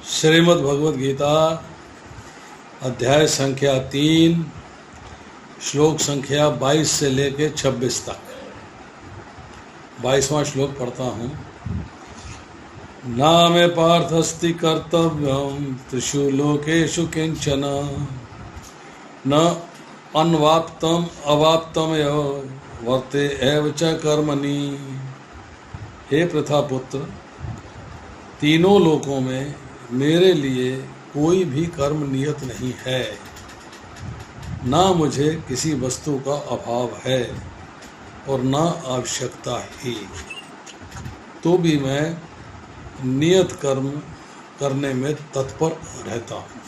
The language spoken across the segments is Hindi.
श्रीमद् भगवद गीता अध्याय संख्या 3 श्लोक संख्या 22 से लेके 26 तक। 22वां श्लोक पढ़ता हूँ। ना मे पार्थस्ति कर्तव्यम त्रिषु लोकेषु किंचन न अन्वाप्तम अवाप्तम वर्ते एव च कर्मणि। हे प्रथापुत्र, तीनों लोकों में मेरे लिए कोई भी कर्म नियत नहीं है, ना मुझे किसी वस्तु का अभाव है और ना आवश्यकता ही, तो भी मैं नियत कर्म करने में तत्पर रहता हूँ।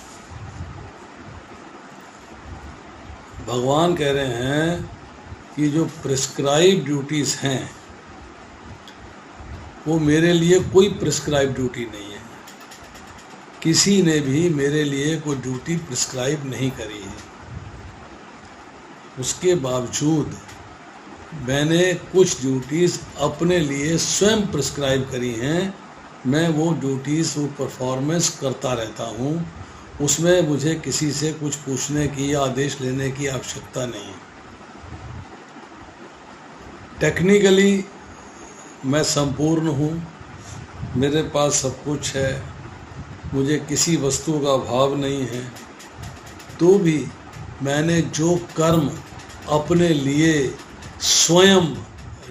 भगवान कह रहे हैं कि जो प्रिस्क्राइब ड्यूटीज़ हैं वो मेरे लिए कोई प्रिस्क्राइब ड्यूटी नहीं है। किसी ने भी मेरे लिए कोई ड्यूटी प्रिस्क्राइब नहीं करी है। उसके बावजूद मैंने कुछ ड्यूटीज़ अपने लिए स्वयं प्रिस्क्राइब करी हैं। मैं वो ड्यूटीज़ वो परफॉर्मेंस करता रहता हूँ। उसमें मुझे किसी से कुछ पूछने की या आदेश लेने की आवश्यकता नहीं है। टेक्निकली मैं संपूर्ण हूँ, मेरे पास सब कुछ है, मुझे किसी वस्तु का अभाव नहीं है, तो भी मैंने जो कर्म अपने लिए स्वयं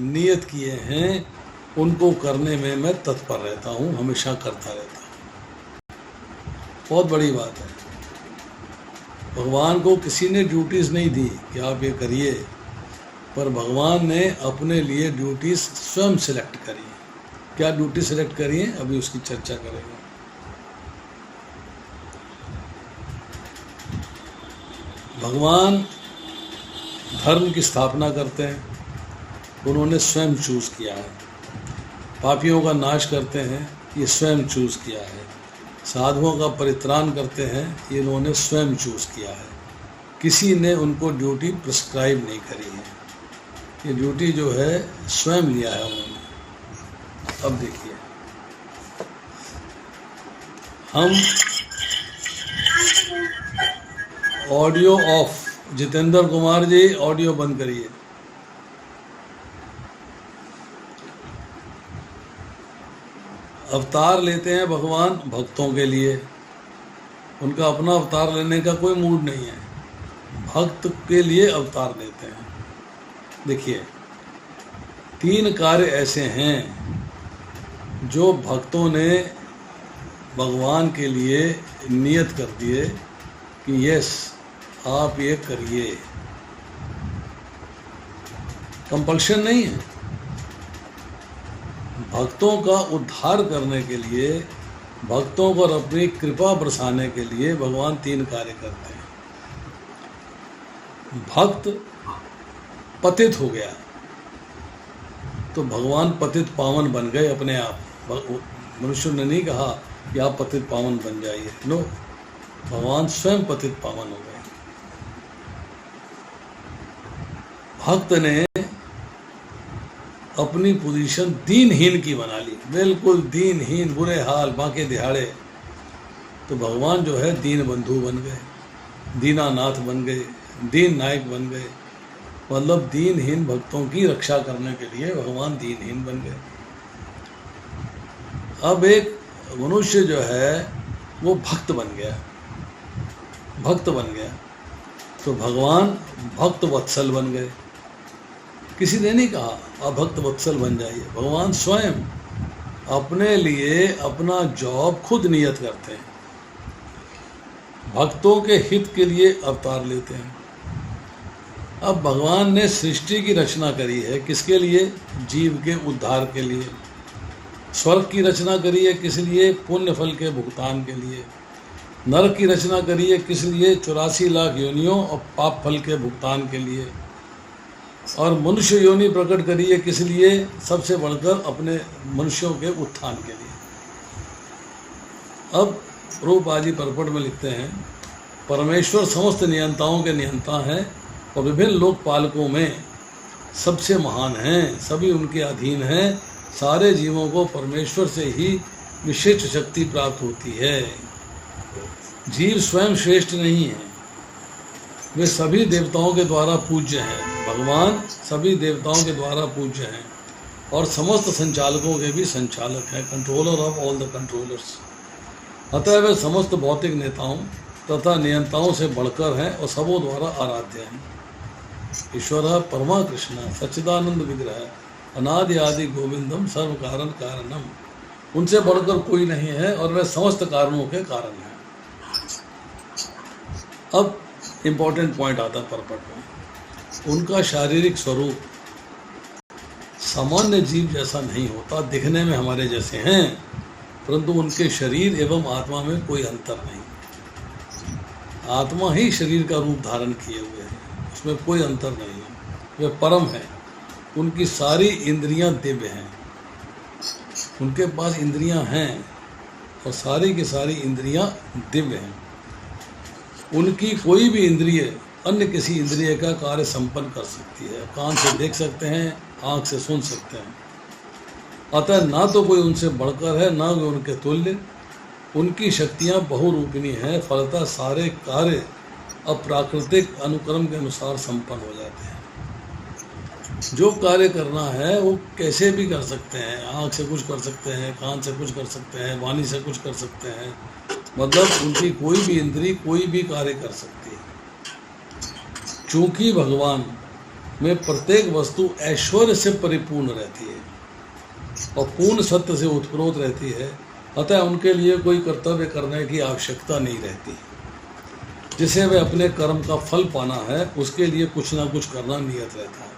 नियत किए हैं उनको करने में मैं तत्पर रहता हूँ, हमेशा करता रहता हूँ। बहुत बड़ी बात है। भगवान को किसी ने ड्यूटीज़ नहीं दी कि आप ये करिए, पर भगवान ने अपने लिए ड्यूटीज़ स्वयं सिलेक्ट करी। क्या ड्यूटी सिलेक्ट करी है, अभी उसकी चर्चा करेंगे। भगवान धर्म की स्थापना करते हैं, उन्होंने स्वयं चूज़ किया है। पापियों का नाश करते हैं, ये स्वयं चूज़ किया है। साधुओं का परित्राण करते हैं, ये इन्होंने स्वयं चूज़ किया है। किसी ने उनको ड्यूटी प्रिस्क्राइब नहीं करी है। ये ड्यूटी जो है स्वयं लिया है उन्होंने। अब देखिए, हम audio off. Jitendra Kumar ji, audio बंद करिए। अवतार लेते हैं भगवान भक्तों के लिए। उनका अपना अवतार लेने का कोई मूड नहीं है, भक्त के लिए अवतार लेते हैं। देखिए, 3 कार्य ऐसे हैं जो भक्तों ने भगवान के लिए नियत कर दिए कि यस आप ये करिए। कंपल्शन नहीं है। भक्तों का उद्धार करने के लिए, भक्तों पर अपनी कृपा बरसाने के लिए भगवान 3 कार्य करते हैं। भक्त पतित हो गया तो भगवान पतित पावन बन गए अपने आप। मनुष्य ने नहीं कहा कि आप पतित पावन बन जाइए, नो, भगवान स्वयं पतित पावन हो गए। भक्त ने अपनी पोजीशन दीनहीन की बना ली, बिल्कुल दीनहीन, बुरे हाल, बांके दिहाड़े। तो भगवान जो है दीन बंधु बन गए, दीनानाथ बन गए, दीन नायक बन गए। मतलब दीनहीन भक्तों की रक्षा करने के लिए भगवान दीनहीन बन गए। अब एक मनुष्य जो है वो भक्त बन गया, भक्त बन गया, तो भगवान भक्त वत्सल बन गए। किसी ने नहीं कहा आप भक्त वत्सल बन जाइए। भगवान स्वयं अपने लिए अपना जॉब खुद नियत करते हैं। भक्तों के हित के लिए अवतार लेते हैं। अब भगवान ने सृष्टि की रचना करी है किसके लिए? जीव के उद्धार के लिए। स्वर्ग की रचना करी है किस लिए? पुण्य फल के भुगतान के लिए। नरक की रचना करी है किस लिए? 84 लाख योनियों और पाप फल के भुगतान के लिए। और मनुष्य योनि प्रकट करी है किस लिए? सबसे बढ़कर अपने मनुष्यों के उत्थान के लिए। अब रूपा जी परपट में लिखते हैं, परमेश्वर समस्त नियंताओं के नियंता हैं और विभिन्न लोकपालकों में सबसे महान हैं, सभी उनके अधीन हैं। सारे जीवों को परमेश्वर से ही विशिष्ट शक्ति प्राप्त होती है। जीव स्वयं श्रेष्ठ नहीं है, वे सभी देवताओं के द्वारा पूज्य हैं। भगवान सभी देवताओं के द्वारा पूज्य हैं और समस्त संचालकों के भी संचालक हैं, controller of all the controllers. अतः वे समस्त भौतिक नेताओं तथा नियंताओं से बढ़कर हैं और सबों द्वारा आराध्य हैं। ईश्वर परमा कृष्ण सच्चिदानंद विग्रह अनादि आदि गोविंदम सर्व कारण कारणम, उनसे बढ़कर कोई नहीं है और वे समस्त कारणों के कारण हैं। अब इम्पोर्टेंट पॉइंट आता है परपट में। उनका शारीरिक स्वरूप सामान्य जीव जैसा नहीं होता, दिखने में हमारे जैसे हैं, परंतु उनके शरीर एवं आत्मा में कोई अंतर नहीं। आत्मा ही शरीर का रूप धारण किए हुए है, उसमें कोई अंतर नहीं है। वे परम हैं, उनकी सारी इंद्रियां दिव्य हैं, उनके पास इंद्रियां हैं और सारी की सारी इंद्रियां दिव्य हैं। उनकी कोई भी इंद्रिय अन्य किसी इंद्रिय का कार्य संपन्न कर सकती है। कान से देख सकते हैं, आँख से सुन सकते हैं। अतः ना तो कोई उनसे बढ़कर है, ना कोई उनके तुल्य। उनकी शक्तियाँ बहुरूपिणी हैं, फलतः सारे कार्य अप्राकृतिक अनुक्रम के अनुसार संपन्न हो जाते हैं। जो कार्य करना है वो कैसे भी कर सकते हैं, आँख से कुछ कर सकते हैं, कान से कुछ कर सकते हैं, वाणी से कुछ कर सकते हैं, मतलब उनकी कोई भी इंद्री कोई भी कार्य कर सकती है। चूँकि भगवान में प्रत्येक वस्तु ऐश्वर्य से परिपूर्ण रहती है और पूर्ण सत्य से उत्प्रोत रहती है, अतः उनके लिए कोई कर्तव्य करने की आवश्यकता नहीं रहती। जिसे वे अपने कर्म का फल पाना है उसके लिए कुछ ना कुछ करना नियत रहता है।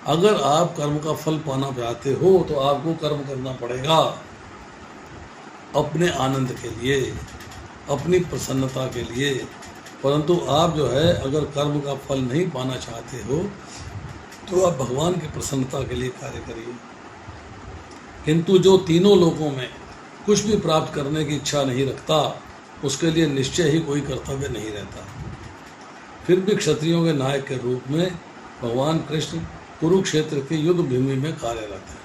अगर आप कर्म का फल पाना चाहते हो तो आपको कर्म करना पड़ेगा अपने आनंद के लिए, अपनी प्रसन्नता के लिए। परंतु आप जो है अगर कर्म का फल नहीं पाना चाहते हो तो आप भगवान की प्रसन्नता के लिए कार्य करिए। किंतु जो तीनों लोकों में कुछ भी प्राप्त करने की इच्छा नहीं रखता, उसके लिए निश्चय ही कोई कर्तव्य नहीं रहता। फिर भी क्षत्रियों के नायक के रूप में भगवान कृष्ण कुरुक्षेत्र के युद्ध भूमि में कार्यरत है।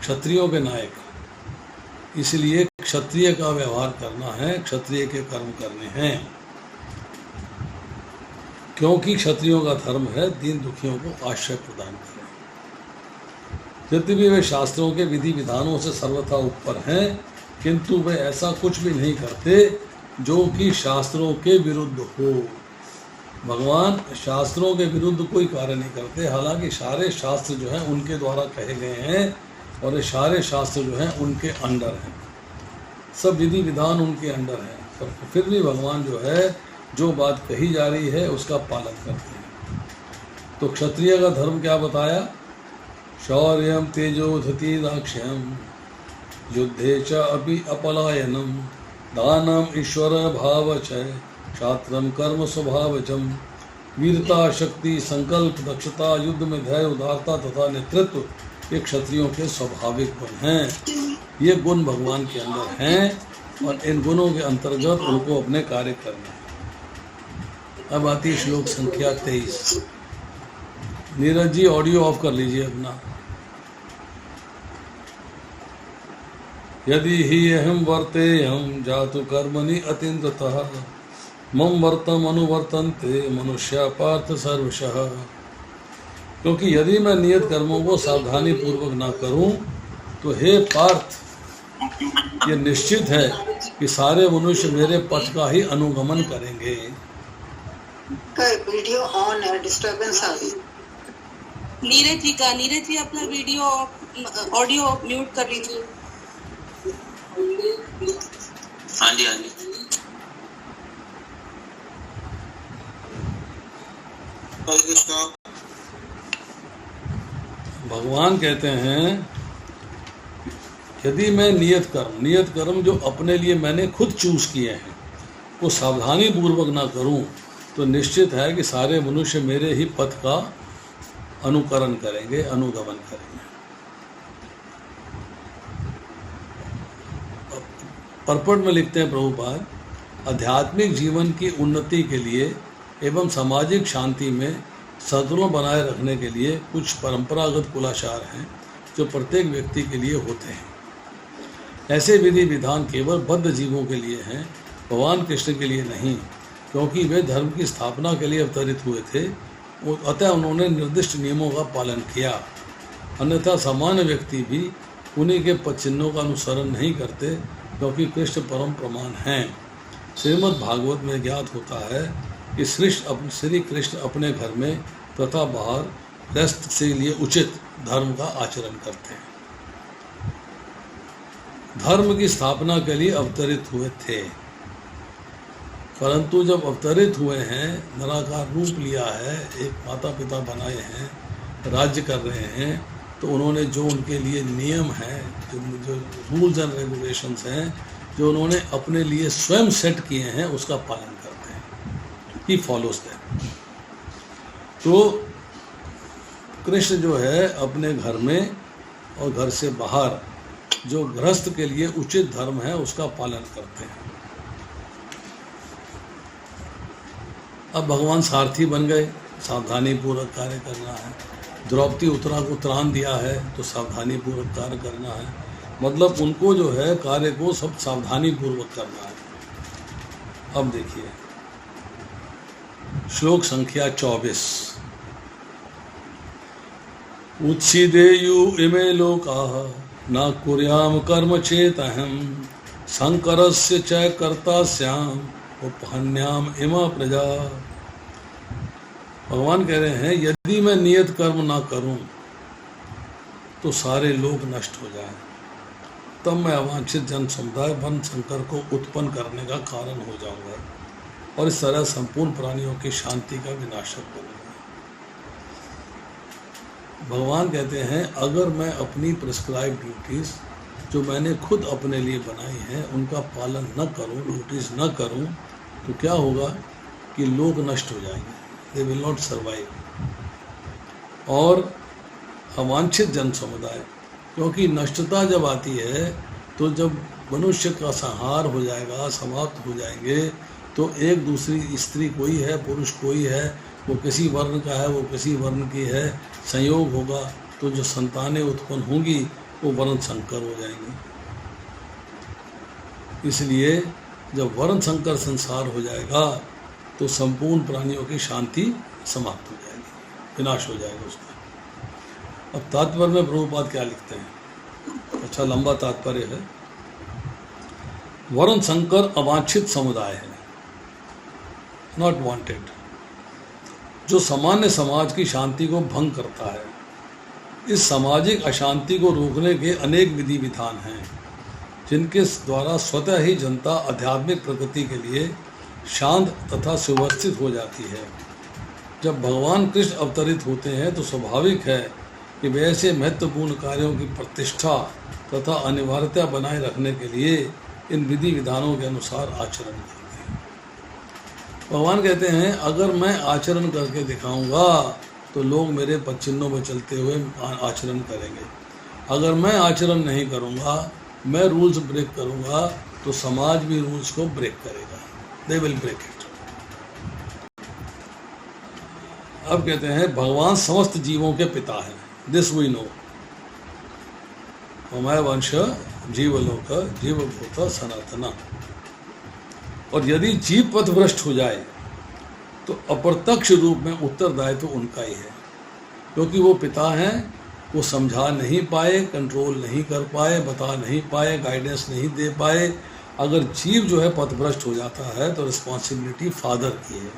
क्षत्रियों के नायक, इसलिए क्षत्रिय का व्यवहार करना है, क्षत्रिय के कर्म करने हैं, क्योंकि क्षत्रियों का धर्म है दीन दुखियों को आश्रय प्रदान करें। यद्यपि वे शास्त्रों के विधि विधानों से सर्वथा ऊपर हैं, किंतु वे ऐसा कुछ भी नहीं करते जो कि शास्त्रों के विरुद्ध हो। भगवान शास्त्रों के विरुद्ध कोई कार्य नहीं करते। हालांकि सारे शास्त्र जो हैं उनके द्वारा कहे गए हैं और ये सारे शास्त्र जो हैं उनके अंडर हैं, सब विधि विधान उनके अंडर हैं, पर फिर भी भगवान जो है जो बात कही जा रही है उसका पालन करते हैं। तो क्षत्रिय का धर्म क्या बताया? शौर्यम तेजोधति दाक्ष्यम युद्धे च अपि अपलायनम दानम ईश्वर भावचय क्षात्रम कर्म स्वभावजम। वीरता, शक्ति, संकल्प, दक्षता, युद्ध में धैर्य, उदारता तथा नेतृत्व ये क्षत्रियों के स्वाभाविक गुण हैं। ये गुण भगवान के अंदर हैं और इन गुणों के अंतर्गत उनको अपने कार्य करना है। अब आती श्लोक संख्या 23। नीरज जी ऑडियो ऑफ कर लीजिए अपना। यदि ही अहम वर्तेयम जातु कर्मणि अतीन्द्रतः मम वर्तम अनुवर्तन्ते मनुष्य पार्थ सर्वशः। क्योंकि यदि मैं नियत कर्मों को सावधानी पूर्वक ना करूं तो हे पार्थ, ये निश्चित है कि सारे मनुष्य मेरे पथ का ही अनुगमन करेंगे। वीडियो ऑन है, डिस्टर्बेंस आ रही। नीरज जी अपना वीडियो ऑडियो म्यूट कर लीजिए। हाँ जी। भगवान कहते हैं यदि मैं नियत कर्म जो अपने लिए मैंने खुद चूज किए हैं वो सावधानी पूर्वक ना करूं तो निश्चित है कि सारे मनुष्य मेरे ही पथ का अनुकरण करेंगे, अनुगमन करेंगे। परपट में लिखते हैं प्रभुपाद, आध्यात्मिक जीवन की उन्नति के लिए एवं सामाजिक शांति में संतुलन बनाए रखने के लिए कुछ परंपरागत कुलाचार हैं जो प्रत्येक व्यक्ति के लिए होते हैं। ऐसे विधि विधान केवल बद्ध जीवों के लिए हैं, भगवान कृष्ण के लिए नहीं, क्योंकि वे धर्म की स्थापना के लिए अवतरित हुए थे। अतः उन्होंने निर्दिष्ट नियमों का पालन किया। अन्यथा सामान्य व्यक्ति भी उन्हीं के पद चिन्हों का अनुसरण नहीं करते, क्योंकि कृष्ण परम प्रमाण हैं। श्रीमद् भागवत में ज्ञात होता है कि श्री कृष्ण अपने घर में तथा बाहर गृहस्थ के लिए उचित धर्म का आचरण करते हैं। धर्म की स्थापना के लिए अवतरित हुए थे, परंतु जब अवतरित हुए हैं, निराकार रूप लिया है, एक माता पिता बनाए हैं, राज्य कर रहे हैं, तो उन्होंने जो उनके लिए नियम हैं, जो रूल्स एंड रेगुलेशंस हैं, जो उन्होंने अपने लिए स्वयं सेट किए हैं, उसका पालन करते हैं। He follows that. तो कृष्ण जो है अपने घर में और घर से बाहर जो गृहस्थ के लिए उचित धर्म है उसका पालन करते हैं। अब भगवान सारथी बन गए, सावधानी पूर्वक कार्य करना है। द्रौपदी उत्तरा को त्राण दिया है तो सावधानी पूर्वक कार्य करना है। मतलब उनको जो है कार्य को सब सावधानी पूर्वक करना है। अब देखिए श्लोक संख्या 24। उत्सीदेयु इमे लोकाः न कुर्याम कर्म चेतहम शंकरस्य च कर्तास्याम उपहन्याम इमा प्रजा। भगवान कह रहे हैं यदि मैं नियत कर्म ना करूं तो सारे लोग नष्ट हो जाएं, तब मैं अवांछित जन समुदाय वन शंकर को उत्पन्न करने का कारण हो जाऊंगा और इस तरह संपूर्ण प्राणियों की शांति का विनाशक बनूंगा। भगवान कहते हैं अगर मैं अपनी प्रिस्क्राइब ड्यूटीज जो मैंने खुद अपने लिए बनाई हैं उनका पालन न करूं, ड्यूटीज न करूं, तो क्या होगा कि लोग नष्ट हो जाएंगे, दे विल नॉट सर्वाइव। और अवांछित जन समुदाय, क्योंकि नष्टता जब आती है तो जब मनुष्य का संहार हो जाएगा, समाप्त हो जाएंगे, तो एक दूसरी स्त्री कोई है, पुरुष कोई है, वो किसी वर्ण का है, वो किसी वर्ण की है, संयोग होगा तो जो संतानें उत्पन्न होंगी वो वर्ण संकर हो जाएंगी। इसलिए जब वर्ण संकर संसार हो जाएगा तो संपूर्ण प्राणियों की शांति समाप्त हो जाएगी, विनाश हो जाएगा उसका। अब तात्पर्य में प्रभुपाद क्या लिखते हैं, अच्छा लंबा तात्पर्य है। वर्ण संकर अवांछित समुदाय है, नॉट वांटेड, जो सामान्य समाज की शांति को भंग करता है। इस सामाजिक अशांति को रोकने के अनेक विधि विधान हैं, जिनके द्वारा स्वतः ही जनता आध्यात्मिक प्रगति के लिए शांत तथा सुव्यवस्थित हो जाती है। जब भगवान कृष्ण अवतरित होते हैं तो स्वाभाविक है कि वे ऐसे महत्वपूर्ण कार्यों की प्रतिष्ठा तथा अनिवार्यता बनाए रखने के लिए इन विधि विधानों के अनुसार आचरण करते हैं। भगवान कहते हैं अगर मैं आचरण करके दिखाऊंगा तो लोग मेरे पद चिन्हों में चलते हुए आचरण करेंगे। अगर मैं आचरण नहीं करूंगा, मैं रूल्स ब्रेक करूंगा, तो समाज भी रूल्स को ब्रेक करेगा, दे विल ब्रेक इट। अब कहते हैं भगवान समस्त जीवों के पिता हैं, दिस वी नो। ममैव वंश जीवलोक जीवभूत सनातना। और यदि जीव पथभ्रष्ट हो जाए तो अप्रत्यक्ष रूप में उत्तरदायित्व तो उनका ही है, क्योंकि वो पिता हैं, वो समझा नहीं पाए, कंट्रोल नहीं कर पाए, बता नहीं पाए, गाइडेंस नहीं दे पाए। अगर जीव जो है पथभ्रष्ट हो जाता है तो रिस्पॉन्सिबिलिटी फादर की है।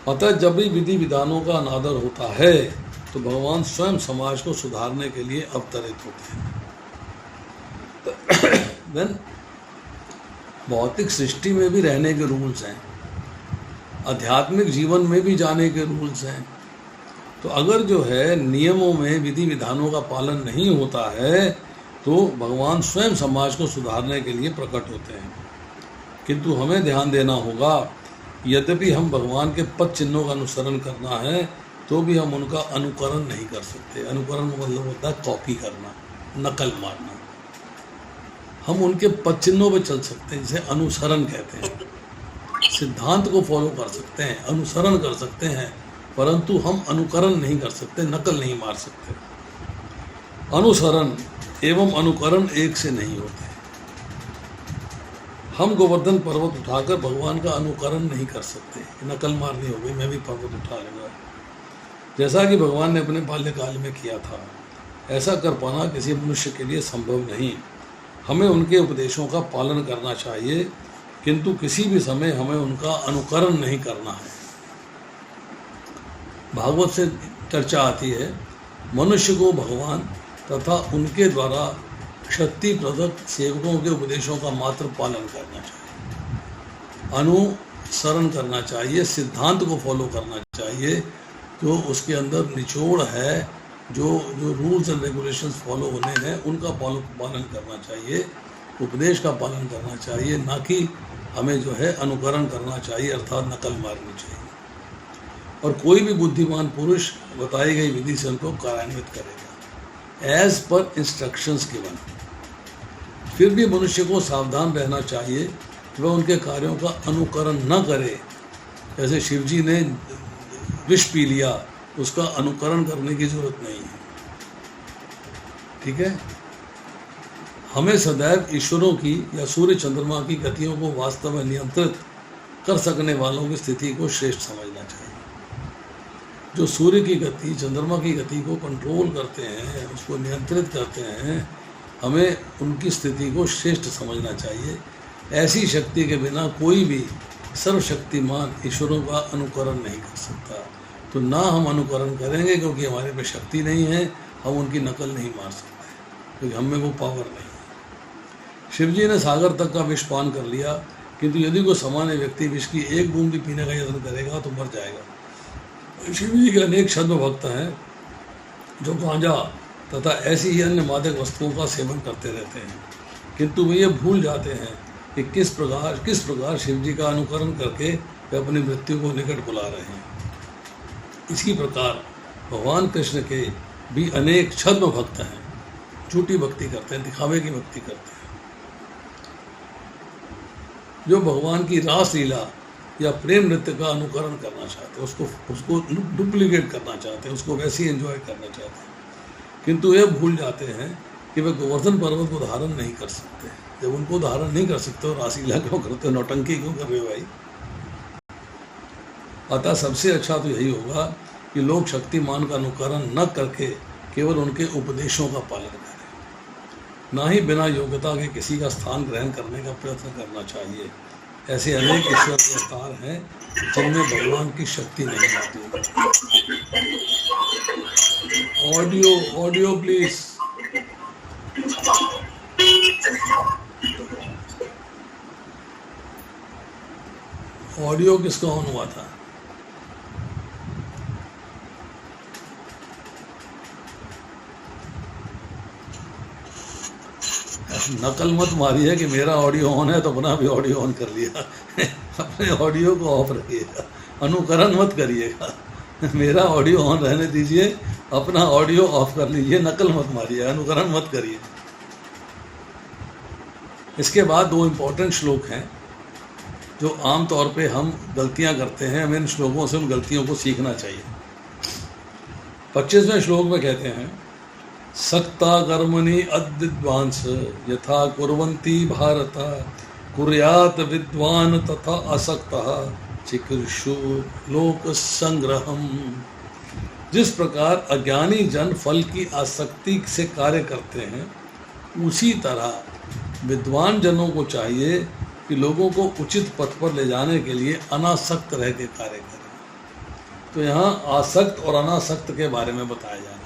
अतः जब भी विधि विधानों का अनादर होता है तो भगवान स्वयं समाज को सुधारने के लिए अवतरित होते हैं। देन भौतिक सृष्टि में भी रहने के रूल्स हैं, आध्यात्मिक जीवन में भी जाने के रूल्स हैं। तो अगर जो है नियमों में विधि विधानों का पालन नहीं होता है तो भगवान स्वयं समाज को सुधारने के लिए प्रकट होते हैं। किंतु हमें ध्यान देना होगा, यद्यपि हम भगवान के पद चिन्हों का अनुसरण करना है तो भी हम उनका अनुकरण नहीं कर सकते। अनुकरण का मतलब होता है कॉपी करना, नकल मारना। हम उनके पद चिन्हों पर चल सकते हैं, जिसे अनुसरण कहते हैं। सिद्धांत को फॉलो कर सकते हैं, अनुसरण कर सकते हैं, परंतु हम अनुकरण नहीं कर सकते, नकल नहीं मार सकते। अनुसरण एवं अनुकरण एक से नहीं होते। हम गोवर्धन पर्वत उठाकर भगवान का अनुकरण नहीं कर सकते, नकल मारनी होगी, मैं भी पर्वत उठा लूँगा जैसा कि भगवान ने अपने बाल्यकाल में किया था। ऐसा कर पाना किसी मनुष्य के लिए संभव नहीं। हमें उनके उपदेशों का पालन करना चाहिए, किंतु किसी भी समय हमें उनका अनुकरण नहीं करना है। भागवत से चर्चा आती है, मनुष्य को भगवान तथा उनके द्वारा शक्ति प्रदत्त सेवकों के उपदेशों का मात्र पालन करना चाहिए, अनुसरण करना चाहिए, सिद्धांत को फॉलो करना चाहिए। जो उसके अंदर निचोड़ है, जो रूल्स एंड रेगुलेशंस फॉलो होने हैं उनका पालन करना चाहिए, उपदेश का पालन करना चाहिए, ना कि हमें जो है अनुकरण करना चाहिए अर्थात नकल मारनी चाहिए। और कोई भी बुद्धिमान पुरुष बताई गई विधि से उनको कार्यान्वित करेगा एज पर इंस्ट्रक्शंस गिवन। फिर भी मनुष्य को सावधान रहना चाहिए कि वह उनके कार्यों का अनुकरण न करे। जैसे शिवजी ने विष पी लिया, उसका अनुकरण करने की जरूरत नहीं है। ठीक है, हमें सदैव ईश्वरों की या सूर्य चंद्रमा की गतियों को वास्तव में नियंत्रित कर सकने वालों की स्थिति को श्रेष्ठ समझना चाहिए। जो सूर्य की गति, चंद्रमा की गति को कंट्रोल करते हैं, उसको नियंत्रित करते हैं, हमें उनकी स्थिति को श्रेष्ठ समझना चाहिए। ऐसी शक्ति के बिना कोई भी सर्वशक्तिमान ईश्वरों का अनुकरण नहीं कर सकता। तो ना हम अनुकरण करेंगे क्योंकि हमारे पे शक्ति नहीं है, हम उनकी नकल नहीं मार सकते क्योंकि हम में वो पावर नहीं है। शिवजी ने सागर तक का विष पान कर लिया, किंतु यदि कोई सामान्य व्यक्ति विष की एक बूंद भी पीने का यत्न करेगा तो मर जाएगा। शिवजी के अनेक छद्म भक्त हैं जो गांजा तथा ऐसी ही अन्य मादक वस्तुओं का सेवन करते रहते हैं, किंतु वे ये भूल जाते हैं कि किस प्रकार शिवजी का अनुकरण करके वे अपनी मृत्यु को निकट बुला रहे हैं। इसी प्रकार भगवान कृष्ण के भी अनेक छद्म भक्त हैं, झूठी भक्ति करते हैं, दिखावे की भक्ति करते हैं, जो भगवान की रास लीला या प्रेम नृत्य का अनुकरण करना चाहते हैं, उसको डुप्लीकेट करना चाहते हैं, उसको वैसे ही एंजॉय करना चाहते हैं, किंतु ये भूल जाते हैं कि वे गोवर्धन पर्वत को धारण नहीं कर सकते। जब उनको धारण नहीं कर सकते हो रासलीला क्यों करते हो, नौटंकी क्यों कर रहे हो भाई। अतः सबसे अच्छा तो यही होगा कि लोग शक्तिमान का अनुकरण न करके केवल उनके उपदेशों का पालन करें, ना ही बिना योग्यता के किसी का स्थान ग्रहण करने का प्रयत्न करना चाहिए। ऐसे अनेक ईश्वर के अवतार हैं जिनमें भगवान की शक्ति नहीं आती। Audio please. ऑडियो किसका ऑन हुआ था? नकल मत मारी है कि मेरा ऑडियो ऑन है तो अपना भी ऑडियो ऑन कर लिया। अपने ऑडियो को ऑफ रखिएगा, अनुकरण मत करिएगा। मेरा ऑडियो ऑन रहने दीजिए, अपना ऑडियो ऑफ कर लीजिए, नकल मत मारिए, अनुकरण मत करिए। इसके बाद दो इम्पोर्टेंट श्लोक हैं जो आम तौर पे हम गलतियां करते हैं, हमें इन श्लोकों से उन गलतियों को सीखना चाहिए। 25वें श्लोक में कहते हैं, सक्ता कर्मणि अद्विद्वांस यथा कुर्वन्ति भारत कुर्यात विद्वान तथा असक्तः चिकीर्षु लोक संग्रहम। जिस प्रकार अज्ञानी जन फल की आसक्ति से कार्य करते हैं, उसी तरह विद्वान जनों को चाहिए कि लोगों को उचित पथ पर ले जाने के लिए अनासक्त रह के कार्य करें। तो यहाँ आसक्त और अनासक्त के बारे में बताया जा रहा है,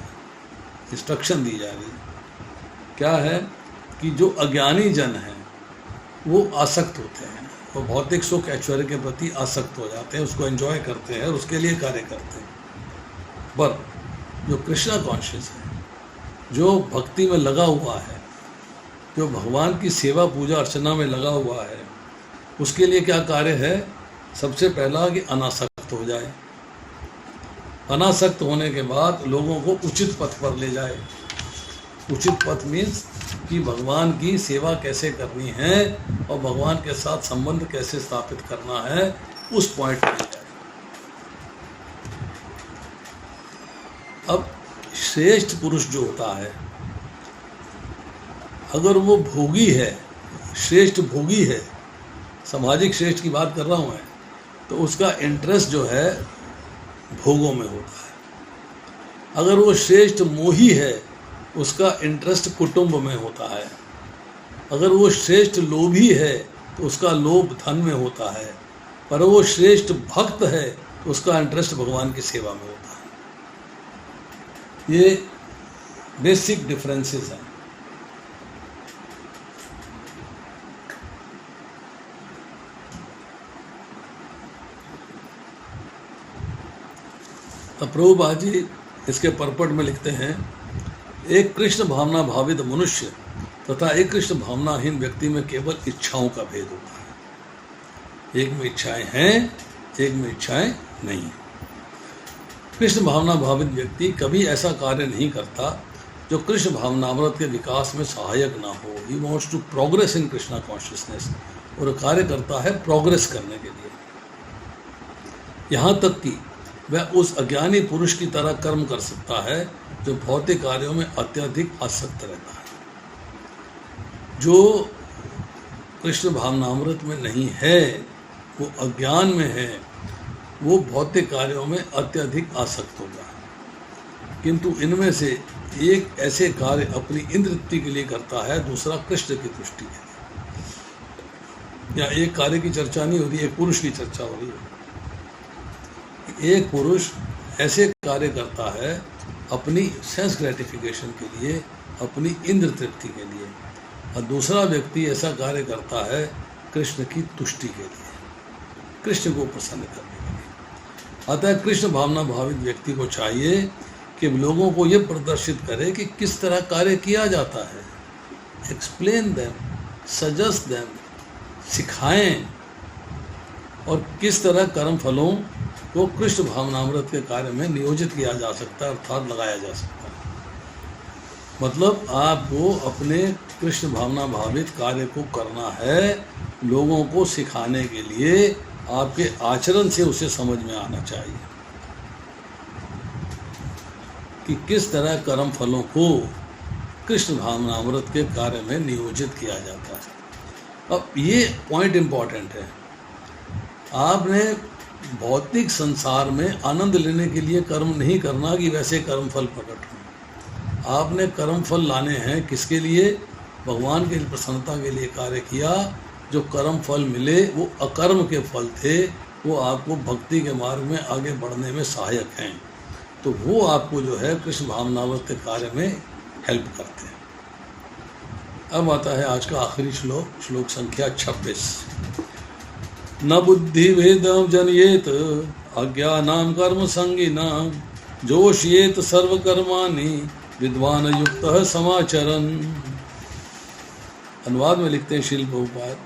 इंस्ट्रक्शन दी जा रही है। क्या है कि जो अज्ञानी जन हैं वो आसक्त होते हैं, वो भौतिक सुख ऐश्वर्य के प्रति आसक्त हो जाते हैं, उसको एंजॉय करते हैं और उसके लिए कार्य करते हैं। पर जो कृष्णा कॉन्शियस है, जो भक्ति में लगा हुआ है, जो भगवान की सेवा पूजा अर्चना में लगा हुआ है, उसके लिए क्या कार्य है? सबसे पहला कि अनासक्त हो जाए। अनासक्त होने के बाद लोगों को उचित पथ पर ले जाए। उचित पथ मीन्स कि भगवान की सेवा कैसे करनी है और भगवान के साथ संबंध कैसे स्थापित करना है, उस पॉइंट पर ले जाए। अब श्रेष्ठ पुरुष जो होता है अगर वो भोगी है, श्रेष्ठ भोगी है, सामाजिक श्रेष्ठ की बात कर रहा हूँ मैं, तो उसका इंटरेस्ट जो है भोगों में होता है। अगर वो श्रेष्ठ मोही है, उसका इंटरेस्ट कुटुंब में होता है। अगर वो श्रेष्ठ लोभी है तो उसका लोभ धन में होता है। पर वो श्रेष्ठ भक्त है तो उसका इंटरेस्ट भगवान की सेवा में होता है। ये बेसिक डिफरेंसेस हैं। प्रभुपाद जी इसके परपट में लिखते हैं, एक कृष्ण भावना भावित मनुष्य तथा एक कृष्ण भावनाहीन व्यक्ति में केवल इच्छाओं का भेद होता है। एक में इच्छाएं हैं, एक में इच्छाएं नहीं। कृष्ण भावना भावित व्यक्ति कभी ऐसा कार्य नहीं करता जो कृष्ण भावनामृत के विकास में सहायक ना हो। He wants to progress in Krishna consciousness, और कार्य करता है प्रोग्रेस करने के लिए। यहाँ तक कि वह उस अज्ञानी पुरुष की तरह कर्म कर सकता है जो भौतिक कार्यों में अत्यधिक आसक्त रहता है। जो कृष्ण भावनामृत में नहीं है, वो अज्ञान में है, वो भौतिक कार्यों में अत्यधिक आसक्त होगा। किंतु इनमें से एक ऐसे कार्य अपनी इंद्र तृप्ति के लिए करता है, दूसरा कृष्ण की तुष्टि के लिए। या एक कार्य की चर्चा नहीं हो रही, एक पुरुष की चर्चा हो रही है। एक पुरुष ऐसे कार्य करता है अपनी सेंस ग्रेटिफिकेशन के लिए, अपनी इंद्र तृप्ति के लिए, और दूसरा व्यक्ति ऐसा कार्य करता है कृष्ण की तुष्टि के लिए, कृष्ण को प्रसन्न करने के लिए। अतः कृष्ण भावना भावित व्यक्ति को चाहिए कि लोगों को ये प्रदर्शित करे कि किस तरह कार्य किया जाता है। एक्सप्लेन देम, सजेस्ट देम, सिखाएं, और किस तरह कर्म फलों को कृष्ण भावनामृत के कार्य में नियोजित किया जा सकता है, अर्थात लगाया जा सकता है। मतलब आपको अपने कृष्ण भावना भावित कार्य को करना है, लोगों को सिखाने के लिए आपके आचरण से उसे समझ में आना चाहिए कि किस तरह कर्म फलों को कृष्ण भावनामृत के कार्य में नियोजित किया जाता है। अब ये पॉइंट इम्पॉर्टेंट है। आपने भौतिक संसार में आनंद लेने के लिए कर्म नहीं करना कि वैसे कर्म फल प्रकट हों। आपने कर्म फल लाने हैं किसके लिए? भगवान की प्रसन्नता के लिए कार्य किया। जो कर्म फल मिले वो अकर्म के फल थे, वो आपको भक्ति के मार्ग में आगे बढ़ने में सहायक हैं। तो वो आपको जो है कृष्ण भावनामृत के कार्य में हेल्प करते हैं। अब आता है आज का आखिरी श्लोक, श्लोक संख्या 26। न बुद्धि भेदम जनयेत अज्ञानाम कर्म संगिनाम जोशयेत सर्वकर्माणि विद्वान युक्तः समाचरन्। अनुवाद में लिखते हैं श्रील प्रभुपाद,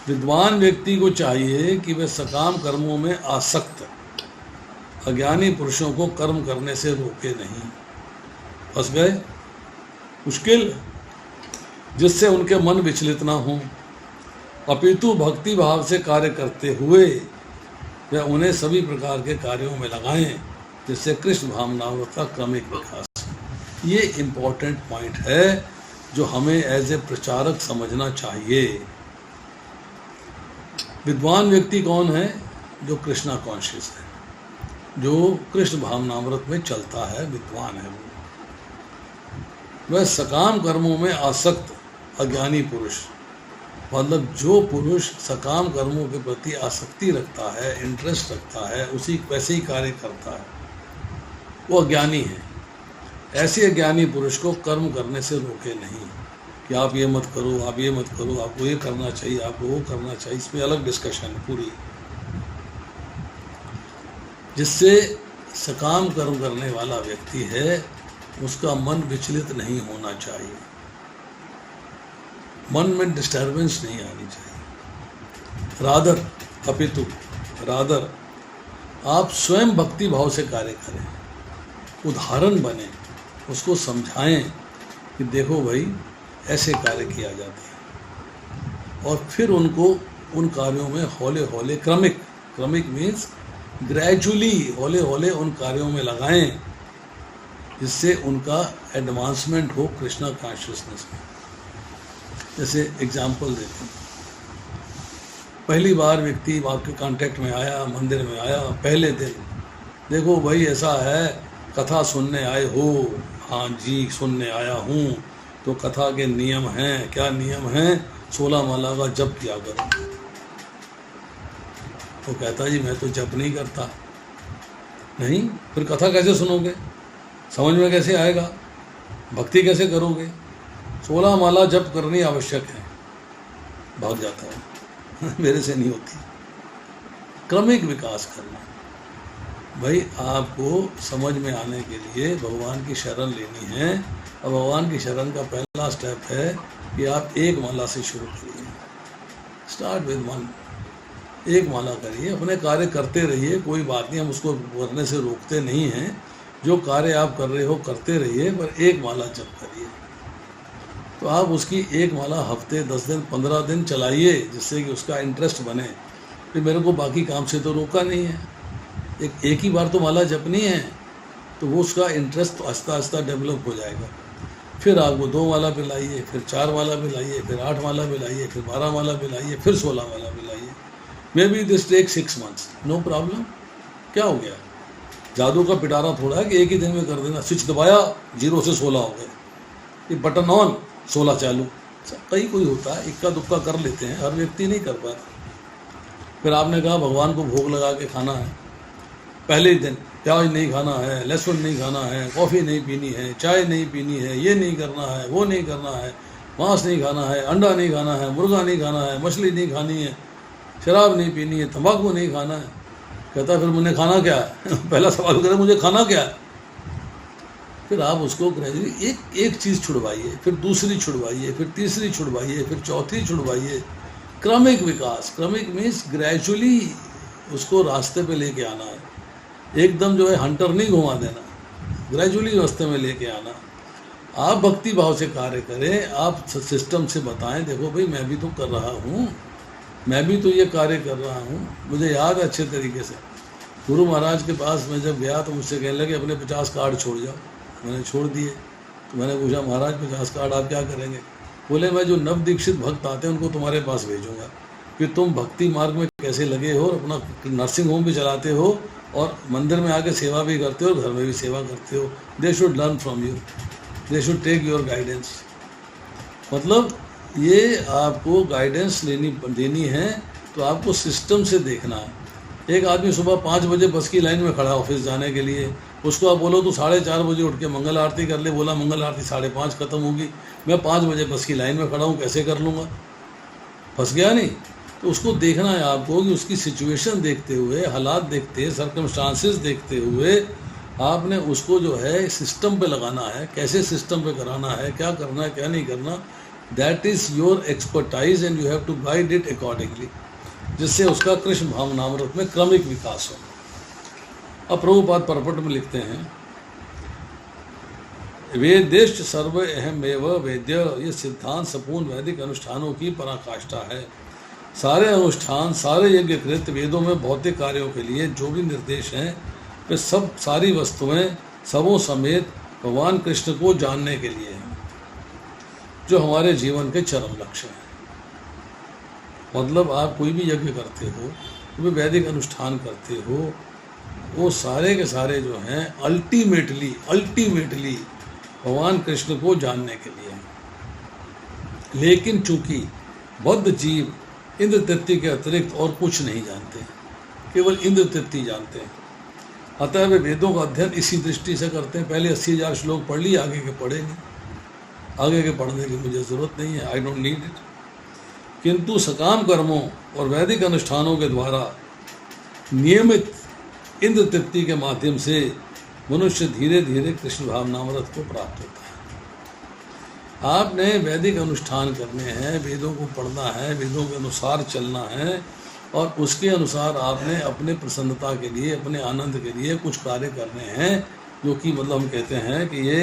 विद्वान व्यक्ति को चाहिए कि वह सकाम कर्मों में आसक्त अज्ञानी पुरुषों को कर्म करने से रोके नहीं। फंस गए? मुश्किल, जिससे उनके मन विचलित ना हो, अपितु भक्ति भाव से कार्य करते हुए वह उन्हें सभी प्रकार के कार्यों में लगाएं, जिससे कृष्ण भावनामृत का क्रमिक विकास। ये इम्पोर्टेंट पॉइंट है जो हमें एज ए प्रचारक समझना चाहिए। विद्वान व्यक्ति कौन है? जो कृष्णा कॉन्शियस है, जो कृष्ण भावनामृत में चलता है, विद्वान है वह सकाम कर्मों में आसक्त अज्ञानी पुरुष, मतलब जो पुरुष सकाम कर्मों के प्रति आसक्ति रखता है, इंटरेस्ट रखता है, उसी वैसे ही कार्य करता है, वो अज्ञानी है। ऐसे अज्ञानी पुरुष को कर्म करने से रोके नहीं कि आप ये मत करो, आप ये मत करो, आपको ये करना चाहिए, आपको वो करना चाहिए। इस पर अलग डिस्कशन है पूरी। जिससे सकाम कर्म करने वाला व्यक्ति है उसका मन विचलित नहीं होना चाहिए, मन में डिस्टर्बेंस नहीं आनी चाहिए। रादर, अपितु रादर आप स्वयं भक्ति भाव से कार्य करें, उदाहरण बने, उसको समझाएं कि देखो भाई ऐसे कार्य किया जाता है, और फिर उनको उन कार्यों में हौले हौले क्रमिक मीन्स ग्रेजुअली हौले हौले उन कार्यों में लगाएं जिससे उनका एडवांसमेंट हो कृष्णा कॉन्शियसनेस में। जैसे एग्जाम्पल देते हैं, पहली बार व्यक्ति आपके कांटेक्ट में आया, मंदिर में आया, पहले दिन देखो भाई ऐसा है, कथा सुनने आए हो? हाँ जी सुनने आया हूँ। तो कथा के नियम हैं, क्या नियम हैं? 16 माला का जप किया करो। वो कहता जी मैं तो जप नहीं करता। नहीं, फिर कथा कैसे सुनोगे? समझ में कैसे आएगा? भक्ति कैसे करोगे? 16 माला जप करनी आवश्यक है। भाग जाता है मेरे से नहीं होती। क्रमिक विकास करना। भाई आपको समझ में आने के लिए भगवान की शरण लेनी है। और भगवान की शरण का पहला स्टेप है कि आप एक माला से शुरू करिए। Start with 1। एक माला करिए, अपने कार्य करते रहिए, कोई बात नहीं, हम उसको करने से रोकते नहीं हैं। जो कार्य आप कर रहे हो करते रहिए, पर एक माला जप करिए। तो आप उसकी एक माला हफ्ते, 10 दिन, 15 दिन चलाइए, जिससे कि उसका इंटरेस्ट बने। फिर मेरे को बाकी काम से तो रोका नहीं है, एक ही बार तो माला जपनी है, तो वो उसका इंटरेस्ट तो आहिस्ता आहिस्ता डेवलप हो जाएगा। फिर आपको 2 माला पे लाइए, फिर 4 माला पे लाइए, फिर 8 माला पे लाइए, फिर 12 माला पे लाइए, फिर 16 माला पे लाइए। Maybe this take 6 months, no problem. क्या हो गया? जादू का पिटारा थोड़ा है कि एक ही दिन में कर देना। स्विच दबाया 0 से 16 हो गए, ये बटन ऑन 16 चालू। कहीं कोई होता है, इक्का दुक्का कर लेते हैं, हर व्यक्ति नहीं कर पाता। फिर आपने कहा भगवान को भोग लगा के खाना है, पहले ही दिन प्याज नहीं खाना है, लहसुन नहीं खाना है, कॉफ़ी नहीं पीनी है, चाय नहीं पीनी है, ये नहीं करना है, वो नहीं करना है, मांस नहीं खाना है, अंडा नहीं खाना है, मुर्गा नहीं खाना है, मछली नहीं खानी है, शराब नहीं पीनी है, तंबाकू नहीं खाना है। कहता फिर मुझे खाना क्या है? पहला सवाल करे मुझे खाना क्या है? फिर आप उसको ग्रेजुअली एक चीज़ छुड़वाइए, फिर दूसरी छुड़वाइए, फिर तीसरी छुड़वाइए, फिर चौथी छुड़वाइए। क्रमिक विकास। क्रमिक मीन्स ग्रेजुअली उसको रास्ते पे लेके आना है। एकदम जो है हंटर नहीं घुमा देना, ग्रेजुअली रास्ते में लेके आना। आप भक्ति भाव से कार्य करें, आप सिस्टम से बताएं देखो भाई मैं भी तो कर रहा हूँ, मैं भी तो ये कार्य कर रहा हूँ। मुझे याद है अच्छे तरीके से, गुरु महाराज के पास मैं जब गया तो मुझसे कहने लगे अपने 50 कार्ड छोड़ जाओ। मैंने छोड़ दिए। तो मैंने पूछा महाराज 50 कार्ड आप क्या करेंगे? बोले मैं जो नव दीक्षित भक्त आते हैं उनको तुम्हारे पास भेजूंगा कि तुम भक्ति मार्ग में कैसे लगे हो, और अपना नर्सिंग होम भी चलाते हो, और मंदिर में आके सेवा भी करते हो, और घर में भी सेवा करते हो। They should learn from you, they should take your guidance. मतलब ये आपको गाइडेंस देनी है, तो आपको सिस्टम से देखना है। एक आदमी सुबह 5 बजे बस की लाइन में खड़ा ऑफिस जाने के लिए, उसको आप बोलो तो 4:30 बजे उठ के मंगल आरती कर ले। बोला मंगल आरती 5:30 खत्म होगी, मैं 5 बजे बस की लाइन में खड़ा हूँ, कैसे कर लूँगा? फंस गया नहीं? तो उसको देखना है आपको कि उसकी सिचुएशन देखते हुए, हालात देखते हुए, सर्कमस्टांसेस देखते हुए आपने उसको जो है सिस्टम पे लगाना है। कैसे सिस्टम पे कराना है, क्या करना है, क्या नहीं करना, that is your expertise and you have to guide it accordingly, जिससे उसका कृष्ण भावनामृत में क्रमिक विकास हो। अब प्रभुपाद परपट में लिखते हैं, वेदेश्च सर्व अहमेव वेद्य, ये सिद्धांत संपूर्ण वैदिक अनुष्ठानों की पराकाष्ठा है। सारे अनुष्ठान, सारे यज्ञ कृत वेदों में भौतिक कार्यों के लिए जो भी निर्देश हैं, वे सब सारी वस्तुएं सबों समेत भगवान कृष्ण को जानने के लिए हैं, जो हमारे जीवन के चरम लक्ष्य हैं। मतलब आप कोई भी यज्ञ करते हो, कोई वैदिक अनुष्ठान करते हो, वो सारे के सारे जो हैं अल्टीमेटली भगवान कृष्ण को जानने के लिए हैं। लेकिन चूंकि बद्ध जीव इंद्र तृप्ति के अतिरिक्त और कुछ नहीं जानते, केवल इंद्र तृप्ति जानते हैं, अतः वे वेदों का अध्ययन इसी दृष्टि से करते हैं। पहले 80,000 श्लोक पढ़ लिए, आगे के पढ़े नहीं, आगे के पढ़ने की मुझे ज़रूरत नहीं है, आई डोंट नीड इट। किंतु सकाम कर्मों और वैदिक अनुष्ठानों के द्वारा नियमित इंद्र तृप्ति के माध्यम से मनुष्य धीरे धीरे कृष्ण भावनामृत को प्राप्त होता है। आपने वैदिक अनुष्ठान करने हैं, वेदों को पढ़ना है, वेदों के अनुसार चलना है, और उसके अनुसार आपने अपने प्रसन्नता के लिए, अपने आनंद के लिए कुछ कार्य करने हैं, जो कि मतलब हम कहते हैं कि ये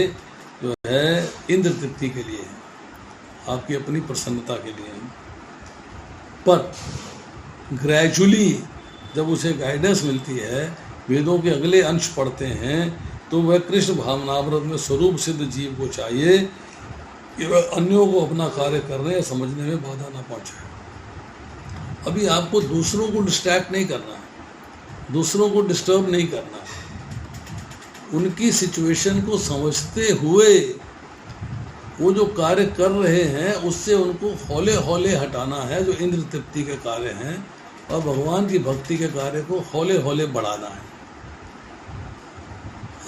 जो है इंद्र तृप्ति के लिए है, आपकी अपनी प्रसन्नता के लिए है। पर ग्रेजुअली जब उसे गाइडेंस मिलती है, वेदों के अगले अंश पढ़ते हैं, तो वह कृष्ण भावनामृत में स्वरूप सिद्ध जीव को चाहिए कि वह अन्यों को अपना कार्य करने या समझने में बाधा ना पहुंचाए। अभी आपको दूसरों को डिस्ट्रैक्ट नहीं करना है, दूसरों को डिस्टर्ब नहीं करना है। उनकी सिचुएशन को समझते हुए वो जो कार्य कर रहे हैं उससे उनको हौले हौले हटाना है, जो इंद्र तृप्ति के कार्य हैं, और भगवान की भक्ति के कार्य को हौले हौले बढ़ाना है।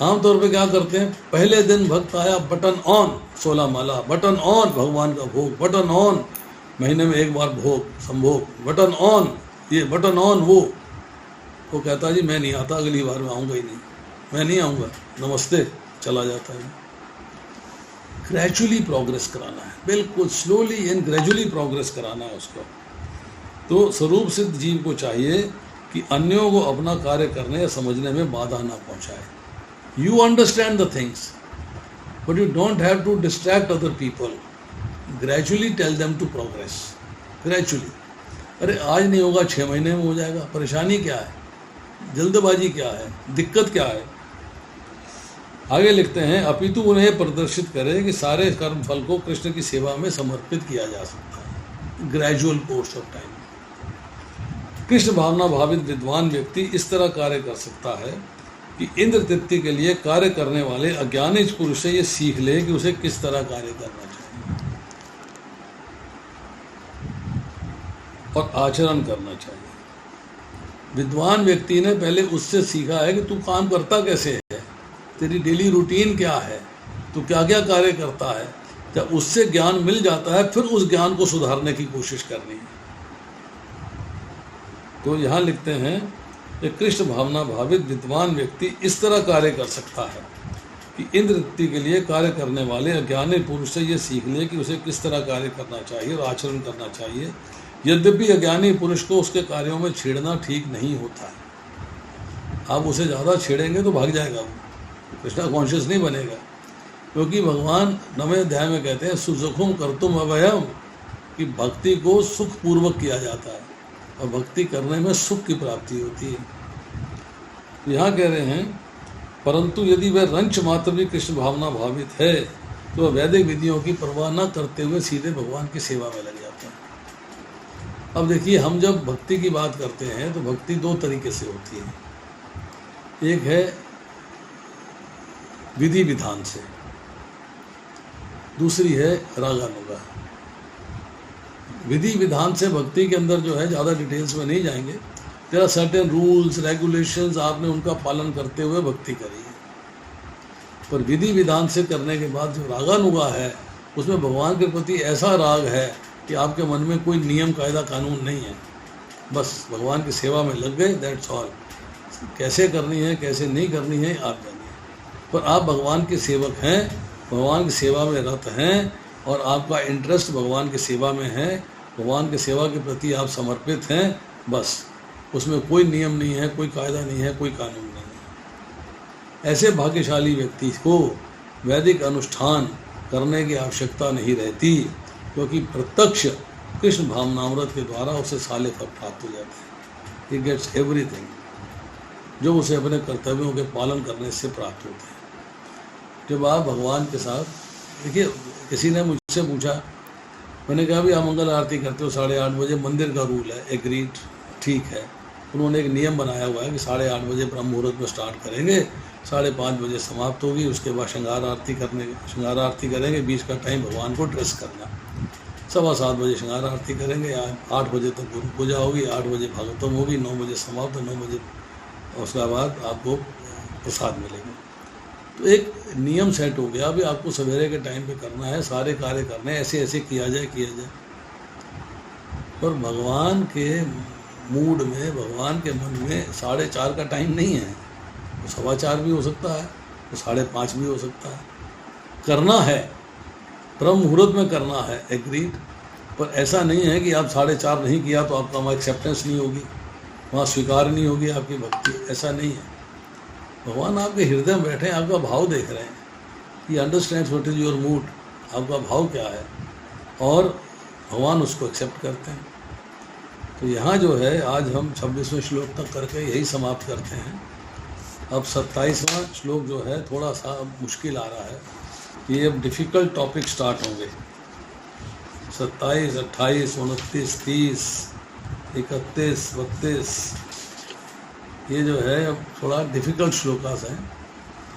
आमतौर पे क्या करते हैं, पहले दिन भक्त आया button on 16 Mala, button on भगवान का भोग, बटन ऑन महीने में एक बार भोग संभोग, बटन ऑन ये बटन ऑन वो कहता जी मैं नहीं आता, अगली बार मैं आऊँगा ही नहीं, मैं नहीं आऊँगा, नमस्ते, चला जाता है। ग्रेजुअली प्रोग्रेस कराना है, बिल्कुल स्लोली एंड ग्रेजुअली प्रोग्रेस कराना है उसको। तो स्वरूप सिद्ध जीव को चाहिए कि अन्यों को अपना कार्य करने या समझने में बाधा ना पहुंचाए। You understand the things, but you don't have to distract other people. Gradually tell them to progress. Gradually. अरे आज नहीं होगा 6 महीने में हो जाएगा, परेशानी क्या है, जल्दबाजी क्या है, दिक्कत क्या है। आगे लिखते हैं, अपितु उन्हें प्रदर्शित करे कि सारे कर्म फल को कृष्ण की सेवा में समर्पित किया जा सकता है। Gradual course of time. Krishna भावना भावित विद्वान व्यक्ति इस तरह कार्य कर सकता है कि इंद्र तृप्ति के लिए कार्य करने वाले अज्ञानी पुरुष से ये सीख ले कि उसे किस तरह कार्य करना चाहिए और आचरण करना चाहिए। विद्वान व्यक्ति ने पहले उससे सीखा है कि तू काम करता कैसे है, तेरी डेली रूटीन क्या है, तू क्या क्या कार्य करता है। जब उससे ज्ञान मिल जाता है फिर उस ज्ञान को सुधारने की कोशिश करनी है। तो यहाँ लिखते हैं कि कृष्ण भावना भावित विद्वान व्यक्ति इस तरह कार्य कर सकता है कि इंद्र तृप्ति के लिए कार्य करने वाले अज्ञानी पुरुष से ये सीख ले कि उसे किस तरह कार्य करना चाहिए और आचरण करना चाहिए। यद्यपि अज्ञानी पुरुष को उसके कार्यों में छेड़ना ठीक नहीं होता है। आप उसे ज़्यादा छेड़ेंगे तो भाग जाएगा वो, कृष्णा कॉन्शियस नहीं बनेगा। क्योंकि भगवान 9वें अध्याय में कहते हैं सुसुखम कर्तुम अभयम, कि भक्ति को सुखपूर्वक किया जाता है और भक्ति करने में सुख की प्राप्ति होती है। यहाँ कह रहे हैं परंतु यदि वह रंच मात्र भी कृष्ण भावना भावित है तो वह वैदिक विधियों की परवाह न करते हुए सीधे भगवान की सेवा में लग जाता है। अब देखिए, हम जब भक्ति की बात करते हैं तो भक्ति 2 तरीके से होती है। एक है विधि विधान से, दूसरी है रागानुगा। विधि विधान से भक्ति के अंदर जो है ज़्यादा डिटेल्स में नहीं जाएंगे। There are certain rules regulations, आपने उनका पालन करते हुए भक्ति करी है। पर विधि विधान से करने के बाद जो रागानुगा है उसमें भगवान के प्रति ऐसा राग है कि आपके मन में कोई नियम कायदा कानून नहीं है, बस भगवान की सेवा में लग गए, दैट्स ऑल। कैसे करनी है कैसे नहीं करनी है आप जानिए, पर आप भगवान के सेवक हैं, भगवान की सेवा में रत हैं और आपका इंटरेस्ट भगवान की सेवा में है, भगवान की सेवा के प्रति आप समर्पित हैं, बस। उसमें कोई नियम नहीं है, कोई कायदा नहीं है, कोई कानून नहीं है। ऐसे भाग्यशाली व्यक्ति को वैदिक अनुष्ठान करने की आवश्यकता नहीं रहती, क्योंकि प्रत्यक्ष कृष्ण भावनामृत के द्वारा उसे साले फल प्राप्त हो जाते हैं। ही गेट्स एवरीथिंग जो उसे अपने कर्तव्यों के पालन करने से प्राप्त होते हैं। जब आप भगवान के साथ, देखिए, किसी ने मुझसे पूछा, मैंने कहा भी आप मंगल आरती करते हो 8:30 बजे, मंदिर का रूल है, एग्रीड, ठीक है। उन्होंने एक नियम बनाया हुआ है कि 8:30 बजे ब्रह्म मुहूर्त में स्टार्ट करेंगे, 5:30 बजे समाप्त होगी। उसके बाद श्रृंगार आरती करेंगे, बीच का टाइम भगवान को ड्रेस करना। 7:15 बजे श्रृंगार आरती करेंगे, 8 बजे तक गुरु पूजा होगी, 8 बजे भागवतम होगी, 9 बजे समाप्त, 9 बजे उसके बाद आपको प्रसाद मिलेगा। तो एक नियम सेट हो गया, अभी आपको सवेरे के टाइम पे करना है, सारे कार्य करने हैं, ऐसे ऐसे किया जाए। पर भगवान के मूड में, भगवान के मन में 4:30 का टाइम नहीं है, तो 4:15 भी हो सकता है, तो 5:30 भी हो सकता है। करना है, ब्रह्म मुहूर्त में करना है, एग्रीड। पर ऐसा नहीं है कि आप 4:30 नहीं किया तो आपका वहाँ एक्सेप्टेंस नहीं होगी, वहाँ स्वीकार नहीं होगी आपकी भक्ति, ऐसा नहीं है। भगवान आपके हृदय में बैठे हैं, आपका भाव देख रहे हैं। He understands what is your mood, आपका भाव क्या है, और भगवान उसको एक्सेप्ट करते हैं। तो यहाँ जो है आज हम 26वें श्लोक तक करके यही समाप्त करते हैं अब 27वां श्लोक जो है थोड़ा सा मुश्किल आ रहा है, ये अब डिफ़िकल्ट टॉपिक स्टार्ट होंगे। 27, 28, 29, 30, 31, 32, ये जो है अब थोड़ा डिफ़िकल्ट श्लोकास हैं,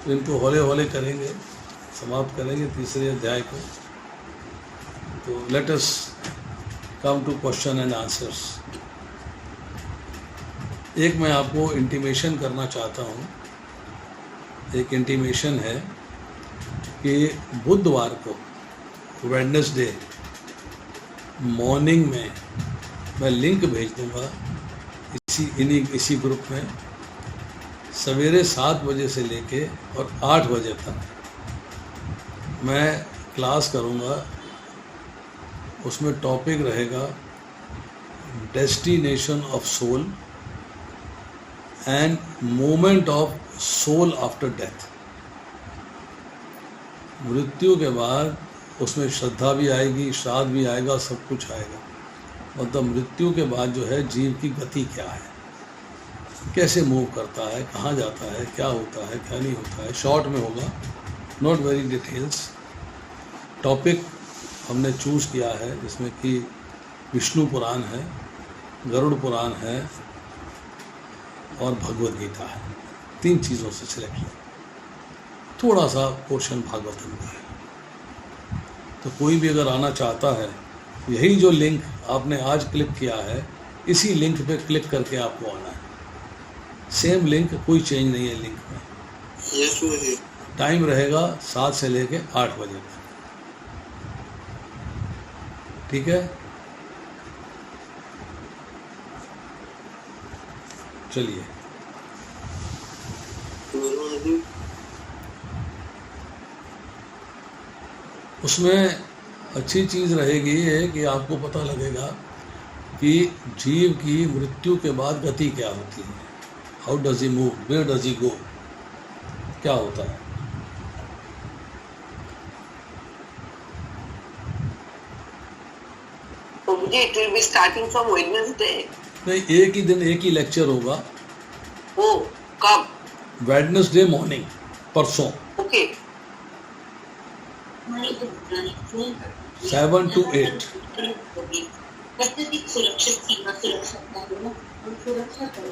तो इनको हौले हौले करेंगे, समाप्त करेंगे तीसरे अध्याय को। तो let us come to question and answers. एक मैं आपको इंटीमेशन करना चाहता हूँ। एक इंटीमेशन है कि बुधवार को वेडनेसडे मॉर्निंग में मैं लिंक भेज दूँगा इसी ग्रुप में, सवेरे 7 बजे से लेके और 8 बजे तक मैं क्लास करूँगा। उसमें टॉपिक रहेगा destination of soul and moment of soul after death. मृत्यु के बाद उसमें श्रद्धा भी आएगी, श्राद्ध भी आएगा, सब कुछ आएगा। मतलब मृत्यु के बाद जो है जीव की गति क्या है, कैसे मूव करता है, कहाँ जाता है, क्या होता है, क्या नहीं होता है। शॉर्ट में होगा, नॉट वेरी डिटेल्स। टॉपिक हमने चूज़ किया है जिसमें कि विष्णु पुराण है, गरुड़ पुराण है और भगवद गीता है। 3 चीज़ों से सिलेक्ट किया। थोड़ा सा पोर्शन भागवतम का है। तो कोई भी अगर आना चाहता है, यही जो लिंक आपने आज क्लिक किया है, इसी लिंक पे क्लिक करके आपको आना है। सेम लिंक, कोई चेंज नहीं है लिंक में। यस। टाइम रहेगा 7 से लेके 8 बजे तक। ठीक है, चलिए। उसमें अच्छी चीज़ रहेगी ये कि आपको पता लगेगा कि जीव की मृत्यु के बाद गति क्या होती है। How does he move, where does he go, क्या होता है। It will be starting from Wednesday. नहीं, एक ही दिन एक ही लेक्चर होगा। ओ, कब? वेडनेसडे मॉर्निंग, परसों। ओके। 7 to 8।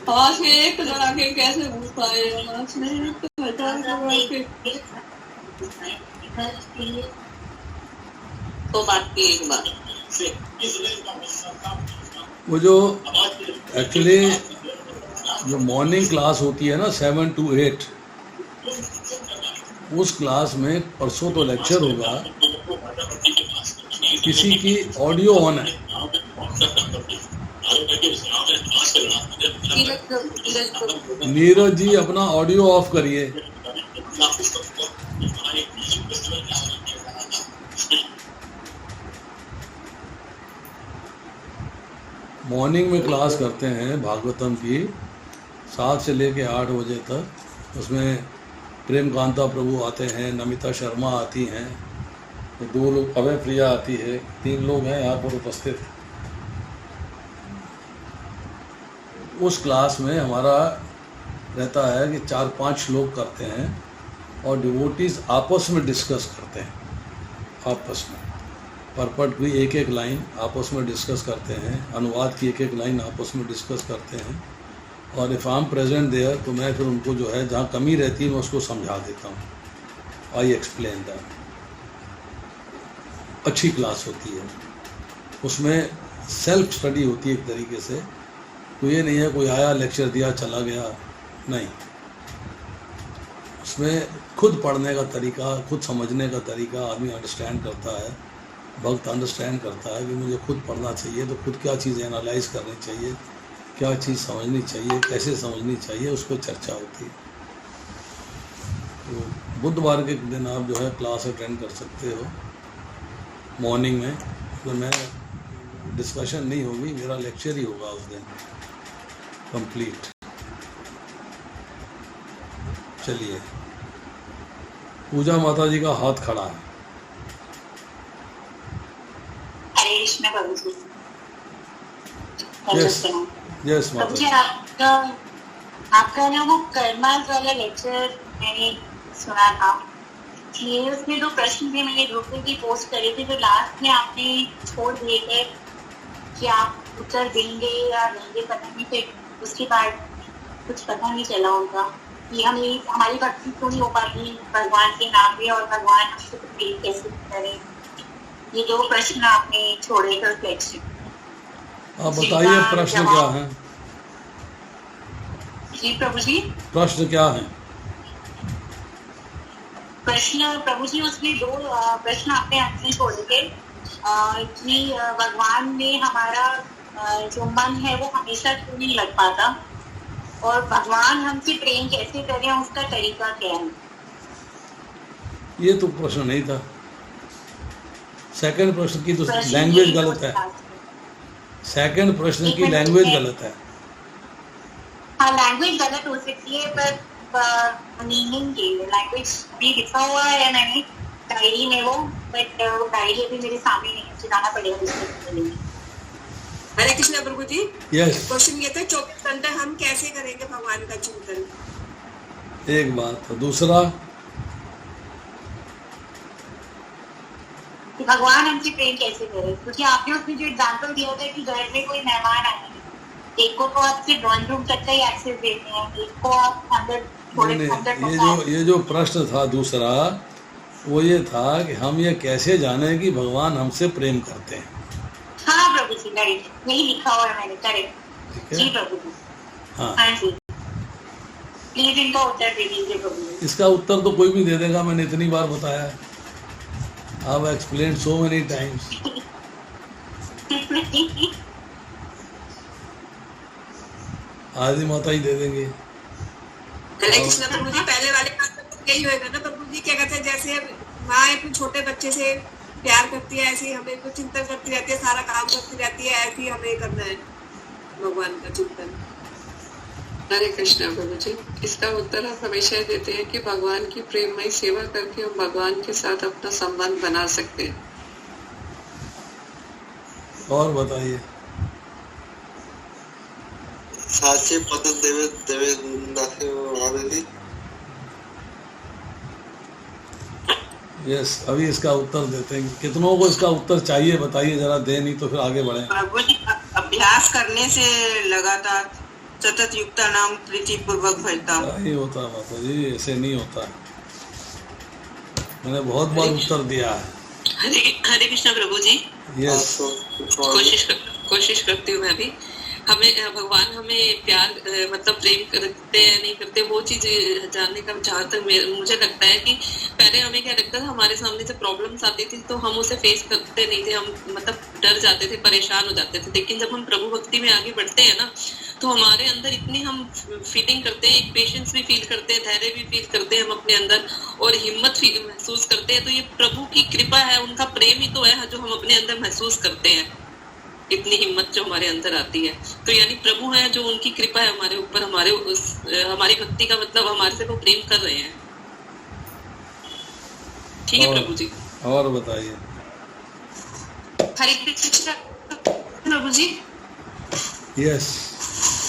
आज एक लड़ा के कैसे घुस पाए? आज नहीं तो बात की एक बार। वो जो एक्चुअली जो मॉर्निंग क्लास होती है ना 7 to 8, उस क्लास में परसों तो लेक्चर होगा, किसी की ऑडियो ऑन है। नीरज जी अपना ऑडियो ऑफ करिए। मॉर्निंग में क्लास करते हैं भागवतम की 7 से लेके 8 बजे तक। उसमें प्रेम कांता प्रभु आते हैं, नमिता शर्मा आती हैं, 2 लोग, अभय प्रिया आती है, 3 लोग हैं यहाँ पर उपस्थित। उस क्लास में हमारा रहता है कि 4-5 श्लोक करते हैं और डिवोटीज आपस में डिस्कस करते हैं। आपस में परपट भी एक लाइन आपस में डिस्कस करते हैं, अनुवाद की एक लाइन आपस में डिस्कस करते हैं। और if I am present there तो मैं फिर उनको जो है जहाँ कमी रहती है मैं उसको समझा देता हूँ। I explain that. अच्छी क्लास होती है, उसमें सेल्फ स्टडी होती है एक तरीके से। तो ये नहीं है कोई आया लेक्चर दिया चला गया, नहीं। उसमें खुद पढ़ने का तरीका, खुद समझने का तरीका आदमी अंडरस्टैंड करता है, भक्त अंडरस्टैंड करता है कि मुझे खुद पढ़ना चाहिए, तो खुद क्या चीज़ एनालाइज करनी चाहिए, क्या चीज़ समझनी चाहिए, कैसे समझनी चाहिए, उस पर चर्चा होती है। तो बुधवार के दिन आप जो है क्लास अटेंड कर सकते हो मॉर्निंग में। तो मैं डिस्कशन नहीं होगी, मेरा लेक्चर ही होगा उस दिन कंप्लीट। चलिए, पूजा माता जी का हाथ खड़ा है। यस माता जी। आपका ना वो कर्मास वाला लेक्चर मैंने सुना था, ये उसमें दो प्रश्न थे, मैंने ग्रुप में भी पोस्ट करे थे, जो लास्ट में आपने छोड़ दिए थे कि आप उत्तर देंगे या देंगे पता नहीं, फिर उसके बाद कुछ पता नहीं चला होगा कि हमारी भक्ति क्यों नहीं हो पाती भगवान के नाम पे, और भगवान हमसे प्रेम कैसे करें। ये दो प्रश्न आपने छोड़े थे लेक्चर। आप बताइए प्रश्न क्या है? जी प्रभु जी, प्रश्न क्या है? प्रश्न प्रभु जी, उसमें दो प्रश्न आपने आपने छोड़े थे कि भगवान में हमारा जो मन है वो हमेशा क्यों नहीं लग पाता, और भगवान हमसे प्रेम कैसे करें, उसका तरीका क्या है। ये तो प्रश्न नहीं था। सेकंड प्रश्न की तो लैंग्वेज गलत है। सेकंड प्रश्न की लैंग्वेज गलत है। हाँ, लैंग्वेज गलत हो सकती है, पर मीनिंग की लैंग्वेज भी लिखा हुआ है मैंने डायरी में वो, बट डायरी अभी मेरे सामने नहीं है, चलाना पड़ेगा। हरे कृष्णा प्रभु जी। यस। क्वेश्चन ये था 24 घंटे हम कैसे करेंगे भगवान का चिंतन। एक बात। दूसरा, भगवान हमसे प्रेम कैसे करे, क्योंकि आपने उसमें जो एग्जांपल दिया था कि घर में कोई मेहमान आए, एक को तो आप सिर्फ ड्राइंग रूम तक का ही एक्सेस देते हैं, एक को आप अंदर थोड़े ये जो प्रश्न था दूसरा, वो ये था कि हम ये कैसे जाने कि भगवान हमसे प्रेम करते हैं। हाँ प्रभु जी, यही लिखा हुआ है मैंने, करेक्ट जी प्रभु जी। हाँ जी, प्लीज इनका उत्तर दे दीजिए प्रभु जी। इसका उत्तर तो कोई भी दे देगा, मैंने इतनी बार बताया है। I've explained so many times. आदि माता ही दे देंगे। हरे कृष्णा प्रभु जी, पहले वाले बात यही होगा ना प्रभु जी, क्या कहते हैं, जैसे माँ अपने छोटे बच्चे से प्यार करती है, ऐसे ही हमें कुछ चिंतन करती रहती है, सारा काम करती रहती है, ऐसे ही हमें करना है भगवान का चिंतन। हरे कृष्णा प्रभु जी, इसका उत्तर आप हमेशा देते हैं कि भगवान की प्रेममय सेवा करके हम भगवान के साथ अपना संबंध बना सकते हैं। और बताइए। साचे पद देवे देवे दासे आवेदी। यस, अभी इसका उत्तर देते हैं। कितनों को इसका उत्तर चाहिए बताइए जरा, दे नहीं तो फिर आगे बढ़े। प्रभु जी, अभ्यास करने से लगातार सतत युक्ता नाम प्रीति पूर्वक भजता। नहीं होता माता जी, ऐसे नहीं होता। मैंने बहुत बार उत्तर दिया है। हरे कृष्णा प्रभु जी। यस। कोशिश करती हूँ मैं भी। हमें भगवान हमें प्यार मतलब प्रेम करते हैं नहीं करते, वो चीज जानने का जहाँ तक मुझे लगता है कि पहले हमें क्या लगता था, हमारे सामने जब प्रॉब्लम्स आती थी तो हम उसे फेस करते नहीं थे, हम मतलब डर जाते थे, परेशान हो जाते थे। लेकिन जब हम प्रभु भक्ति में आगे बढ़ते हैं ना, तो हमारे अंदर इतनी हम फीलिंग करते हैं, एक पेशेंस भी फील करते हैं, धैर्य भी फील करते हैं हम अपने अंदर, और हिम्मत महसूस करते हैं। तो ये प्रभु की कृपा है, उनका प्रेम ही तो है जो हम अपने अंदर महसूस करते हैं, इतनी हिम्मत जो हमारे अंदर आती है। तो यानी प्रभु है जो, उनकी कृपा है हमारे ऊपर, हमारी भक्ति का मतलब हमारे से वो प्रेम कर रहे हैं। ठीक है प्रभु जी। और बताइए। हरे कृष्ण प्रभु जी। यस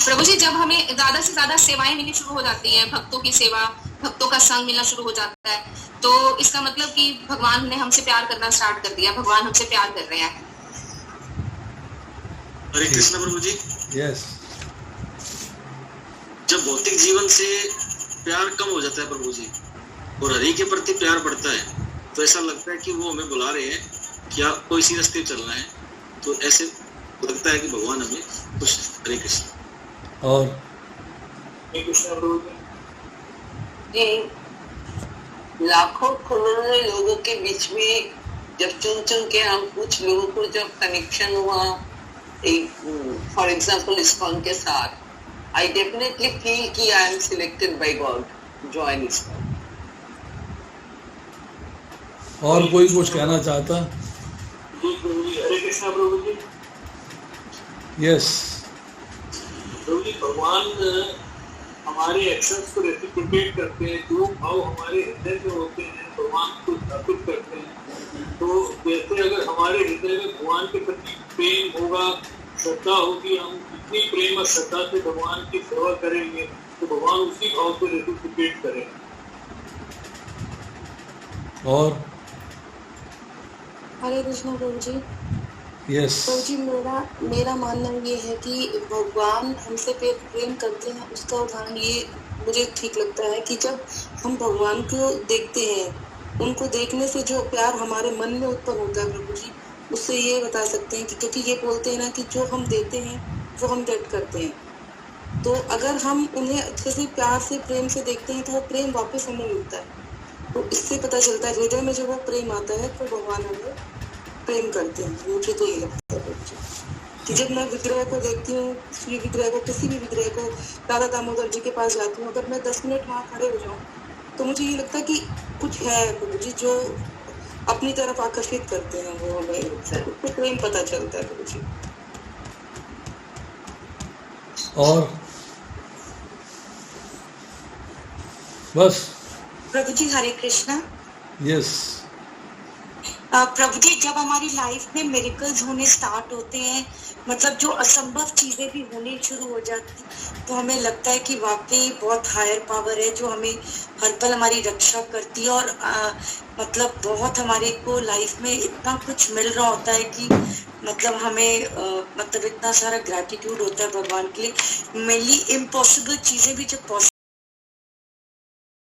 प्रभु जी, जब हमें ज्यादा से ज्यादा सेवाएं मिलनी शुरू हो जाती हैं, भक्तों की सेवा, भक्तों का संग मिलना शुरू हो जाता है, तो इसका मतलब कि भगवान ने हमसे प्यार करना स्टार्ट कर दिया, भगवान हमसे प्यार कर रहे हैं। हरे कृष्णा प्रभु जी। यस। जब भौतिक जीवन से प्यार कम हो जाता है प्रभु जी, और हरि के प्रति प्यार बढ़ता है, तो ऐसा लगता है कि वो हमें बुला रहे हैं कि आपको इसी रास्ते चलना है, तो ऐसे लगता है कि भगवान हमें कुछ। हरे कृष्ण। और हरे कृष्णा प्रभु जी, लाखों करोड़ों लोगों के बीच में जब चुन चुन के हम कुछ लोगों को जब कनेक्शन हुआ, फॉर एग्जाम्पल इस्कॉन के साथ, आई डेफिनेटली फील कि I am selected by God to join ISKCON. और कोई कुछ कहना चाहता? हरे कृष्णा प्रभु जी। यस। प्रभु जी, भगवान हमारे एक्शंस को रेसिप्रोकेट करते हैं, जो भाव हमारे हृदय में होते हैं भगवान को स्थापित करते हैं। तो जैसे अगर हमारे हृदय में भगवान के प्रति प्रेम होगा, श्रद्धा होगी, हम इतनी प्रेम और श्रद्धा से भगवान की सेवा करेंगे, तो भगवान उसी भाव से रेसिप्रोकेट करें। और हरे कृष्णा प्रभु जी। यस प्रभु जी, मेरा मानना ये है कि भगवान हमसे प्रेम करते हैं, उसका उदाहरण ये मुझे ठीक लगता है कि जब हम भगवान को देखते हैं, उनको देखने से जो प्यार हमारे मन में उत्पन्न होता है प्रभु जी, उससे ये बता सकते हैं कि क्योंकि ये बोलते हैं ना कि जो हम देते हैं वो हम गेट करते हैं, तो अगर हम उन्हें अच्छे से प्यार से प्रेम से देखते हैं तो वो प्रेम वापस हमें मिलता है। तो इससे पता चलता है हृदय में जब वो प्रेम आता है तो भगवान हमें प्रेम करते हैं। मुझे तो ये लगता है प्रभु जी कि जब मैं विग्रह को देखती हूँ, श्री विग्रह को, किसी भी विग्रह को, राधा दामोदर जी के पास जाती हूँ, अगर मैं 10 मिनट वहाँ खड़े हो जाऊँ तो मुझे ये लगता है कि कुछ है प्रभु जी जो अपनी तरफ आकर्षित करते हैं, वो हमें उसको प्रेम पता चलता है प्रभु जी। और बस प्रभु जी हरे कृष्णा। यस प्रभु जी, जब हमारी लाइफ में मिरेकल्स होने स्टार्ट होते हैं, मतलब जो असंभव चीजें भी होने शुरू हो जाती, तो हमें लगता है कि वाकई बहुत हायर पावर है जो हमें हर पल हमारी रक्षा करती है, और मतलब बहुत हमारे को लाइफ में इतना कुछ मिल रहा होता है कि मतलब हमें मतलब इतना सारा ग्रैटिट्यूड होता है भगवान के लिए। मेनली इम्पॉसिबल चीजें भी जब